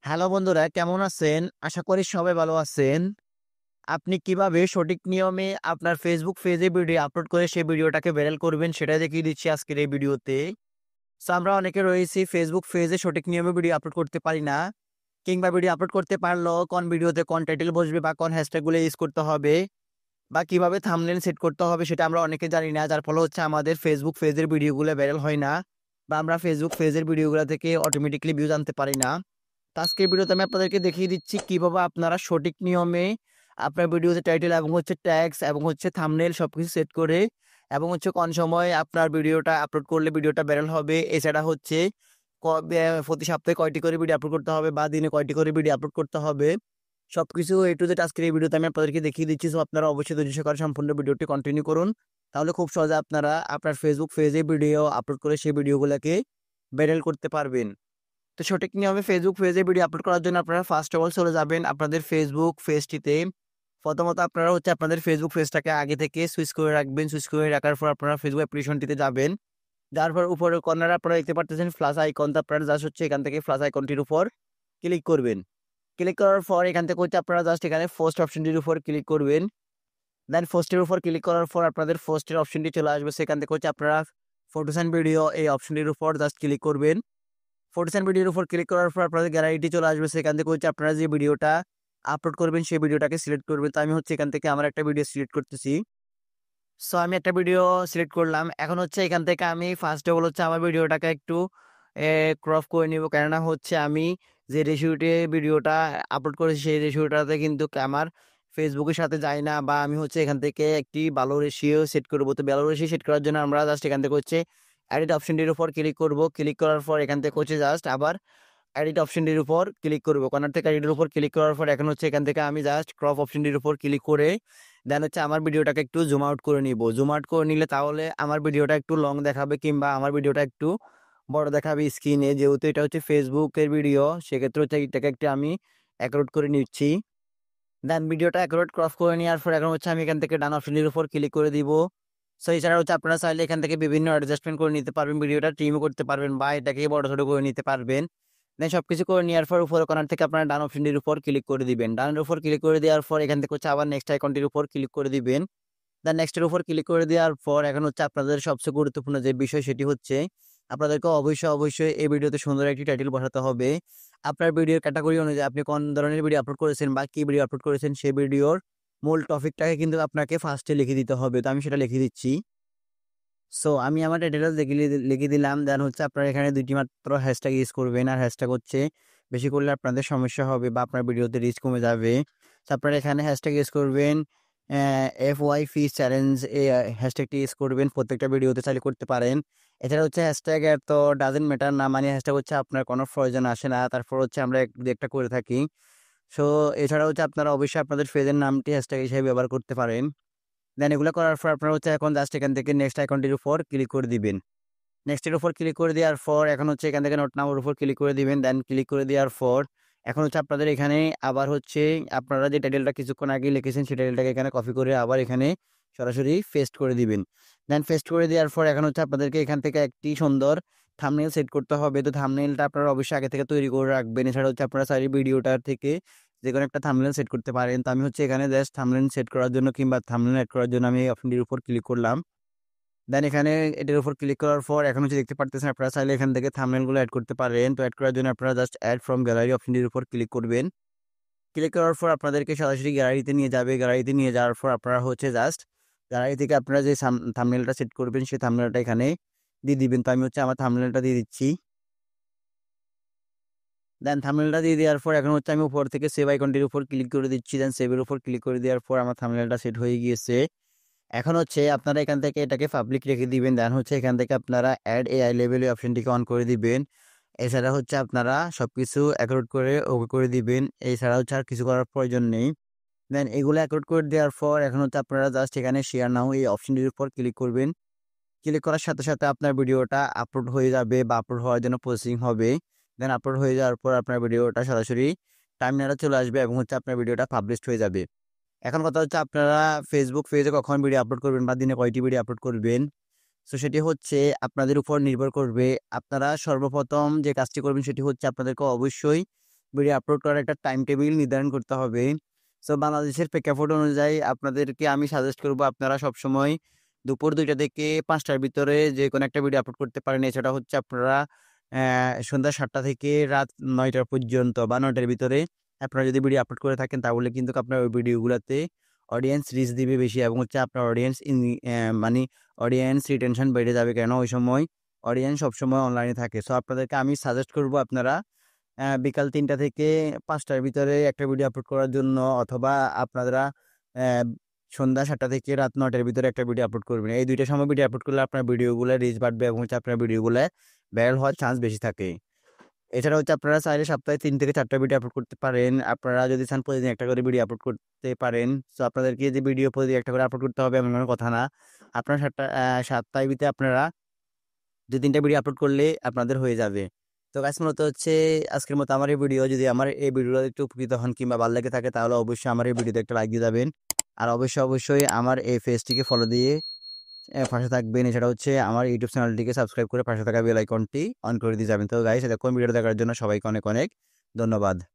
Hello বন্ধুরা, কেমন আছেন? আশা করি সবাই ভালো আছেন। আপনি কিভাবে সঠিক নিয়মে আপনার Facebook পেজে ভিডিও আপলোড করে সেই ভিডিওটাকে ভাইরাল করবেন সেটাই দেখিয়ে দিচ্ছি আজকের এই ভিডিওতে। আমরা অনেকে রয়েছি Facebook পেজে সঠিক নিয়মে ভিডিও আপলোড করতে পারি না। কিংবা ভিডিও আপলোড করতে পারলেও কোন ভিডিওতে কোন টাইটেল বসবে বা কোন হ্যাশট্যাগ গুলো ইউজ করতে হবে বা কিভাবে থাম্বনেইল সেট করতে হবে সেটা আমরা অনেকে জানি না। যার ফলে হচ্ছে আমাদের Facebook পেজের ভিডিওগুলো ভাইরাল হয় না বা আমরা Facebook পেজের ভিডিওগুলো থেকে অটোমেটিক্যালি ভিউজ আনতে পারি না। তো আজকের ভিডিওতে আমি আপনাদেরকে দেখিয়ে দিচ্ছি কিভাবে আপনারা সঠিক নিয়মে আপনার ভিডিওতে টাইটেল এবং হচ্ছে ট্যাগস এবং হচ্ছে থাম্বনেইল সবকিছু সেট করে এবং হচ্ছে কোন সময় আপনার ভিডিওটা আপলোড করলে ভিডিওটা ভাইরাল হবে। এছাড়া হচ্ছে প্রতি সপ্তাহে কয়টি করে ভিডিও আপলোড করতে হবে বা দিনে কয়টি করে ভিডিও আপলোড করতে হবে সবকিছু এ টু জেড আজকের এই ভিডিওতে আমি আপনাদেরকে দেখিয়ে দিচ্ছি। সো আপনারা অবশ্যই ধৈর্য সহকারে সম্পূর্ণ ভিডিওটি কন্টিনিউ করুন। তাহলে খুব সহজে আপনারা আপনার Facebook পেজে ভিডিও আপলোড করে সেই ভিডিওগুলোকে ভাইরাল করতে পারবেন। তো সঠিক নিয়মে Facebook পেজে ভিডিও আপলোড করার জন্য আপনারা ফার্স্ট অফ অল চলে যাবেন আপনাদের Facebook পেজটিতে। প্রথমত আপনারা হচ্ছে আপনাদের Facebook পেজটাকে আগে থেকে সুইচ করে রাখবেন। সুইচ করে রাখার পর আপনারা Facebook অ্যাপ্লিকেশনটিতে যাবেন। যাওয়ার পর উপরের কর্নারে আপনারা দেখতে পারতেছেন প্লাস আইকন। তো আপনারা জাস্ট হচ্ছে এখান থেকে প্লাস আইকনটির উপর ক্লিক করবেন। ক্লিক করার পর এখান থেকে হচ্ছে আপনারা জাস্ট এখানে পোস্ট অপশনটির উপর ক্লিক করবেন। দেন পোস্টের উপর ক্লিক করার পর আপনাদের পোস্টের অপশনটি চলে আসবে। সেখান থেকে হচ্ছে আপনারা ফটোস অ্যান্ড ভিডিও এই অপশনটির উপর জাস্ট ক্লিক করবেন। ফটোস অ্যান্ড ভিডিওর উপর ক্লিক করার পর আপনাদের গ্যালারিটি চলে আসবে। সেখান থেকে হচ্ছে আপনারা যে ভিডিওটা আপলোড করবেন সেই ভিডিওটাকে সিলেক্ট করবেন। তো আমি হচ্ছে এখান থেকে আমার একটা ভিডিও সিলেক্ট করতেছি। সো আমি একটা ভিডিও সিলেক্ট করলাম। এখন হচ্ছে এখান থেকে আমি ফার্স্ট অফ অল হচ্ছে আমার ভিডিওটাকে একটু ক্রপ করে নিব, কেননা হচ্ছে আমি যে রেশিওতে ভিডিওটা আপলোড করেছি সেই রেশিওটাতে কিন্তু আমার ফেসবুকের সাথে যায় না, বা আমি হচ্ছে এখান থেকে একটি ভালো রেশিও সেট করবো। তো ভালো রেশিও সেট করার জন্য আমরা জাস্ট এখান থেকে হচ্ছে এডিট অপশনটির উপর ক্লিক করব। ক্লিক করার পর এখান থেকে হচ্ছে জাস্ট আবার এডিট অপশনটির উপর ক্লিক করব। কর্নার থেকে এডিটের উপর ক্লিক করার পর এখন হচ্ছে এখান থেকে আমি জাস্ট ক্রপ অপশনটির উপর ক্লিক করে দেন হচ্ছে আমার ভিডিওটাকে একটু জুম আউট করে নিব। জুম আউট করে নিলে তাহলে আমার ভিডিওটা একটু লং দেখাবে কিংবা আমার ভিডিওটা একটু বড় দেখাবে স্ক্রিনে। যেহেতু এটা হচ্ছে ফেসবুকের ভিডিও, সেক্ষেত্রে হচ্ছে এটাকে একটু আমি অ্যাকোরেট করে নিচ্ছি। দেন ভিডিওটা অ্যাকোরেট ক্রপ করে নেওয়ার পর এখন হচ্ছে আমি এখান থেকে ডান অপশনটির উপর ক্লিক করে দিব। সো এছাড়া হচ্ছে আপনারা চাইলে এখান থেকে বিভিন্ন অ্যাডজাস্টমেন্ট করে নিতে পারবেন, ভিডিওটা ট্রিমও করতে পারবেন বা এটাকে বড় ছোট করে নিতে পারবেন। দেন সবকিছু করে নেওয়ার পর উপরে কর্নার থেকে আপনারা ডান অপশনটির উপর ক্লিক করে দিবেন। ডানের উপর ক্লিক করে দেওয়ার পর এখান থেকে হচ্ছে আবার নেক্সট আইকনটির উপর ক্লিক করে দিবেন। দেন নেক্সটের উপর ক্লিক করে দেওয়ার পর এখন হচ্ছে আপনাদের সবচেয়ে গুরুত্বপূর্ণ যে বিষয় সেটি হচ্ছে আপনাদেরকে অবশ্যই এই ভিডিওতে সুন্দর একটি টাইটেল বসাতে হবে। আপনার ভিডিওর ক্যাটাগরি অনুযায়ী আপনি কোন ধরনের ভিডিও আপলোড করেছেন বা কি ভিডিও আপলোড করেছেন সেই ভিডিওর মূল টপিকটাকে কিন্তু আপনাকে ফার্স্টে লিখে দিতে হবে। তো আমি সেটা লিখে দিচ্ছি। সো আমি আমার টাইটেলটা লিখে দিলাম। দেন হচ্ছে আপনারা এখানে দুইটি মাত্র হ্যাশট্যাগ ইউজ করবেন। আর হ্যাশট্যাগ হচ্ছে বেশি করলে আপনাদের সমস্যা হবে বা আপনার ভিডিওতে রিচ কমে যাবে। তো আপনারা এখানে হ্যাশট্যাগ ইউজ করবেন FY ফিস চ্যালেঞ্জ, এই হ্যাশট্যাগটি ইউজ করবেন। প্রত্যেকটা ভিডিওতে চাইলে করতে পারেন। এছাড়া হচ্ছে হ্যাশট্যাগ এত ডাজেন্ট ম্যাটার না, মানে হ্যাশট্যাগ হচ্ছে আপনার কোনো প্রয়োজন আসে না, তারপর হচ্ছে আমরা একটা করে থাকি। সো এছাড়া হচ্ছে আপনারা অবশ্যই আপনাদের পেজের নামটি হ্যাশট্যাগ হিসেবে ব্যবহার করতে পারেন। দেন এগুলো করার পর আপনারা হচ্ছে এখন জাস্ট এখান থেকে নেক্সট আইকনটির উপর ক্লিক করে দিবেন। নেক্সটের উপর ক্লিক করে দেওয়ার পর এখন হচ্ছে এখান থেকে নোট নাম্বার উপর ক্লিক করে দিবেন। দেন ক্লিক করে দেওয়ার পর এখন হচ্ছে আপনাদের এখানে আবার হচ্ছে আপনারা যে টাইটেলটা কিছুক্ষণ আগে লিখেছেন সেই টাইটেলটাকে এখানে কপি করে আবার এখানে সরাসরি পেস্ট করে দিবেন। দেন পেস্ট করে দেওয়ার পর এখন হচ্ছে আপনাদেরকে এখান থেকে একটি সুন্দর থাম্বনেইল সেট করতে হবে। তো থাম্বনেইলটা আপনারা অবশ্যই আগে থেকে তৈরি করে রাখবেন। এছাড়া হচ্ছে আপনারা চাইলে ভিডিওটার থেকে যে কোনো একটা থাম্বনেইল সেট করতে পারেন। তো আমি হচ্ছে এখানে জাস্ট থাম্বনেইল সেট করার জন্য কিংবা থাম্বনেইল অ্যাড করার জন্য আমি এই অপশনটির উপর ক্লিক করলাম। দেন এখানে এটার উপর ক্লিক করার পর এখন হচ্ছে দেখতে পারতেছেন আপনারা চাইলে এখান থেকে থাম্বনেইলগুলো অ্যাড করতে পারেন। তো অ্যাড করার জন্য আপনারা জাস্ট অ্যাড ফ্রম গ্যালারি অপশনটির উপর ক্লিক করবেন। ক্লিক করার পর আপনাদেরকে সরাসরি গ্যালারিতে নিয়ে যাবে। গ্যালারিতে নিয়ে যাওয়ার পর আপনারা হচ্ছে জাস্ট গ্যালারি থেকে আপনারা যে থাম্বনেইলটা সেট করবেন সেই থাম্বনেইলটা এখানে দিয়ে দিবেন। তো আমি হচ্ছে আমার থাম্বনেইলটা দিয়ে দিচ্ছি। দেন থাম্বনেইলটা দিয়ে দেওয়ার পর এখন হচ্ছে আমি উপর থেকে সেভ আইকনটির উপর ক্লিক করে দিচ্ছি। দেন সেভের উপর ক্লিক করে দেওয়ার পর আমার থাম্বনেইলটা সেট হয়ে গিয়েছে। এখন হচ্ছে আপনারা এখান থেকে এটাকে পাবলিক রেখে দিবেন। দেন হচ্ছে এখান থেকে আপনারা অ্যাড এআই লেভেল এই অপশনটিকে অন করে দিবেন। এছাড়া হচ্ছে আপনারা সবকিছু অ্যাকোর্ড করে ওকে করে দিবেন। এছাড়া হচ্ছে আর কিছু করার প্রয়োজন নেই। দেন এগুলো অ্যাকোর্ড করে দেওয়ার পর এখন হচ্ছে আপনারা জাস্ট এখানে শেয়ার নাও এই অপশনটির উপর ক্লিক করবেন। ক্লিক করার সাথে সাথে আপনার ভিডিওটা আপলোড হয়ে যাবে বা আপলোড হওয়ার জন্য প্রসেসিং হবে। দেন আপলোড হয়ে যাওয়ার পর আপনার ভিডিওটা সরাসরি টাইমলাইনে চলে আসবে এবং হচ্ছে আপনার ভিডিওটা পাবলিশড হয়ে যাবে। এখন কথা হচ্ছে আপনারা Facebook পেজে কখন ভিডিও আপলোড করবেন বা দিনে কয়টি ভিডিও আপলোড করবেন। সো সেটি হচ্ছে আপনাদের উপর নির্ভর করবে। আপনারা সর্বপ্রথম যে কাজটি করবেন সেটি হচ্ছে আপনাদেরকে অবশ্যই ভিডিও আপলোড করার একটা টাইম টেবিল নির্ধারণ করতে হবে। সো বাংলাদেশের প্রেক্ষাপট অনুযায়ী আপনাদেরকে আমি সাজেস্ট করব আপনারা সবসময় দুপুর ২টা থেকে ৫টার ভিতরে যে কোনো একটা ভিডিও আপলোড করতে পারেন। এছাড়া হচ্ছে আপনারা সন্ধ্যা ৭টা থেকে রাত ৯টা পর্যন্ত বা ৯টার ভিতরে আপনারা যদি ভিডিও আপলোড করে থাকেন তাহলে কিন্তু আপনার ওই ভিডিওগুলোতে অডিয়েন্স রিচ দিবে বেশি এবং হচ্ছে আপনার মানে অডিয়েন্স রিটেনশন বেড়ে যাবে। কেন ওই সময় অডিয়েন্স সবসময় অনলাইনে থাকে। সো আপনাদেরকে আমি সাজেস্ট করব আপনারা বিকাল ৩টা থেকে ৫টার ভিতরে একটা ভিডিও আপলোড করার জন্য, অথবা আপনারা আহ, সন্ধ্যা ৭টা থেকে রাত ৯টার ভিতরে একটা ভিডিও আপলোড করবেন। এই দুইটা সময় ভিডিও আপলোড করলে আপনার ভিডিওগুলো রিচ বাড়বে এবং হচ্ছে আপনার ভিডিওগুলো ভাইরাল হওয়ার চান্স বেশি থাকে। এছাড়া হচ্ছে আপনারা চাইলে সপ্তাহে ৩ থেকে ৪টা ভিডিও আপলোড করতে পারেন। আপনারা যদি চান প্রতিদিন একটা করে ভিডিও আপলোড করতে পারেন। সো আপনাদেরকে যে ভিডিও প্রতিদিন একটা করে আপলোড করতে হবে এমন কোনো কথা না। আপনার সপ্তাহের ভিতরে আপনারা ২-৩টা ভিডিও আপলোড করলে আপনাদের হয়ে যাবে। তো গাইস মূলত হচ্ছে আজকের মতো আমার এই ভিডিও, যদি আমার এই ভিডিওটা একটু উপকৃত হন কিংবা ভালো লেগে থাকে তাহলে অবশ্যই আমার এই ভিডিওতে একটা লাইক দিয়ে যাবেন। আর অবশ্যই আমার এই পেজটিকে ফলো দিয়ে পাশে থাকবেন। এছাড়া হচ্ছে আমার ইউটিউব চ্যানেলটিকে সাবস্ক্রাইব করে পাশে থাকা বেল আইকনটি অন করে দিয়ে যাবেন। তো গাইস এরকম ভিডিও দেখার জন্য সবাইকে অনেক অনেক ধন্যবাদ।